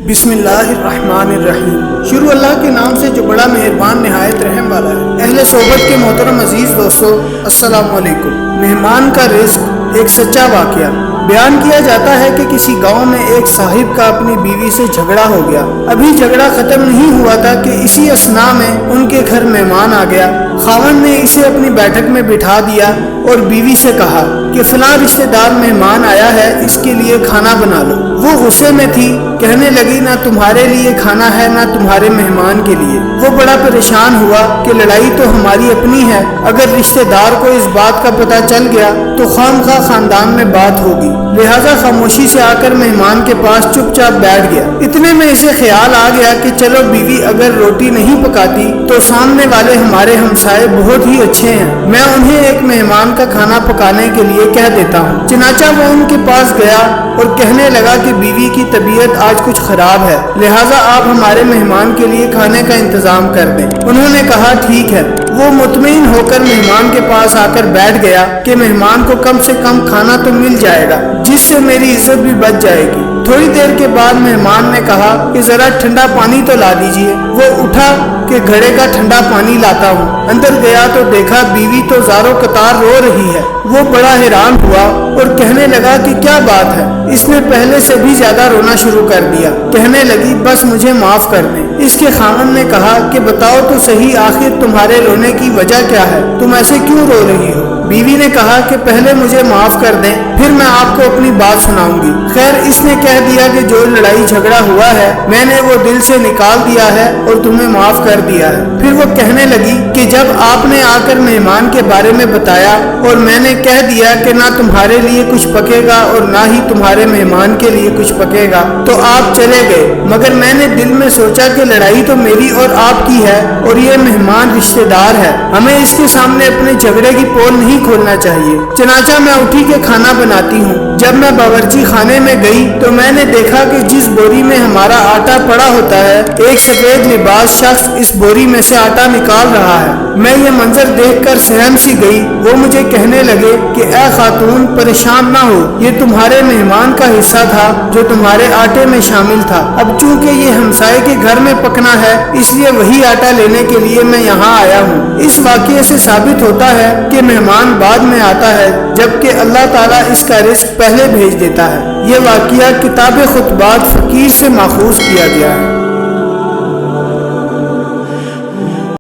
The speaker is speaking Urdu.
بسم اللہ الرحمن الرحیم۔ شروع اللہ کے نام سے جو بڑا مہربان نہایت رحم والا ہے۔ اہل صحبت کے محترم عزیز دوستو، السلام علیکم۔ مہمان کا رزق ایک سچا واقعہ۔ بیان کیا جاتا ہے کہ کسی گاؤں میں ایک صاحب کا اپنی بیوی سے جھگڑا ہو گیا۔ ابھی جھگڑا ختم نہیں ہوا تھا کہ اسی اثناء میں ان کے گھر مہمان آ گیا۔ خاوند نے اسے اپنی بیٹھک میں بٹھا دیا اور بیوی سے کہا کہ فلاں رشتہ دار مہمان آیا ہے، اس کے لیے کھانا بنا لو۔ وہ غصے میں تھی، کہنے لگی نہ تمہارے لیے کھانا ہے نہ تمہارے مہمان کے لیے۔ وہ بڑا پریشان ہوا کہ لڑائی تو ہماری اپنی ہے، اگر رشتہ دار کو اس بات کا پتہ چل گیا تو خواہ خاندان میں بات ہوگی، لہٰذا خاموشی سے آ کر مہمان کے پاس چپ چاپ بیٹھ گیا۔ اتنے میں اسے خیال آ گیا کہ چلو بیوی اگر روٹی نہیں پکاتی تو سامنے والے ہمارے ہمسائے بہت ہی اچھے ہیں، میں انہیں ایک مہمان کا کھانا پکانے کے لیے کہہ دیتا ہوں۔ چنانچہ وہ ان کے پاس گیا اور کہنے لگا کہ بیوی کی طبیعت آج کچھ خراب ہے، لہٰذا آپ ہمارے مہمان کے لیے کھانے کا انتظام کر دیں۔ انہوں نے کہا ٹھیک ہے۔ وہ مطمئن ہو کر مہمان کے پاس آ کر بیٹھ گیا کہ مہمان کو کم سے کم کھانا تو مل جائے گا، جس سے میری عزت بھی بچ جائے گی۔ تھوڑی دیر کے بعد مہمان نے کہا کہ ذرا ٹھنڈا پانی تو لا دیجئے۔ وہ اٹھا کہ گھڑے کا ٹھنڈا پانی لاتا ہوں۔ اندر گیا تو دیکھا بیوی تو زاروں قطار رو رہی ہے۔ وہ بڑا حیران ہوا اور کہنے لگا کہ کیا بات ہے؟ اس نے پہلے سے بھی زیادہ رونا شروع کر دیا۔ کہنے لگی بس مجھے معاف کر دیں۔ اس کے خاوند نے کہا کہ بتاؤ تو صحیح، آخر تمہارے رونے کی وجہ کیا ہے؟ تم ایسے کیوں رو رہی ہو؟ بیوی نے کہا کہ پہلے مجھے معاف کر دیں، پھر میں آپ کو اپنی بات سناؤں گی۔ خیر، اس نے کہہ دیا کہ جو لڑائی جھگڑا ہوا ہے میں نے وہ دل سے نکال دیا ہے اور تمہیں معاف کر دیا ہے۔ پھر وہ کہنے لگی کہ جب آپ نے آ کر مہمان کے بارے میں بتایا اور میں نے کہہ دیا کہ نہ تمہارے لیے کچھ پکے گا اور نہ ہی تمہارے مہمان کے لیے کچھ پکے گا تو آپ چلے گئے، مگر میں نے دل میں سوچا کہ لڑائی تو میری اور آپ کی ہے اور یہ مہمان رشتہ دار ہے، ہمیں اس کے سامنے اپنے جھگڑے کی پول نہیں کھولنا چاہیے۔ چنانچہ میں اٹھی کہ کھانا بناتی ہوں۔ جب میں باورچی خانے میں گئی تو میں نے دیکھا کہ جس بوری میں ہمارا آٹا پڑا ہوتا ہے ایک سفید لباس شخص اس بوری میں سے آٹا نکال رہا ہے۔ میں یہ منظر دیکھ کر سہم سی گئی۔ وہ مجھے کہنے لگے کہ اے خاتون پریشان نہ ہو، یہ تمہارے مہمان کا حصہ تھا جو تمہارے آٹے میں شامل تھا، اب چونکہ یہ ہمسائے کے گھر میں پکنا ہے اس لیے وہی آٹا لینے کے لیے میں یہاں آیا ہوں۔ اس واقعے سے ثابت ہوتا ہے کہ مہمان بعد میں آتا ہے جبکہ اللہ تعالیٰ اس کا رزق پہلے بھیج دیتا ہے۔ یہ واقعہ کتاب خطبات فقیر سے ماخوذ کیا گیا ہے۔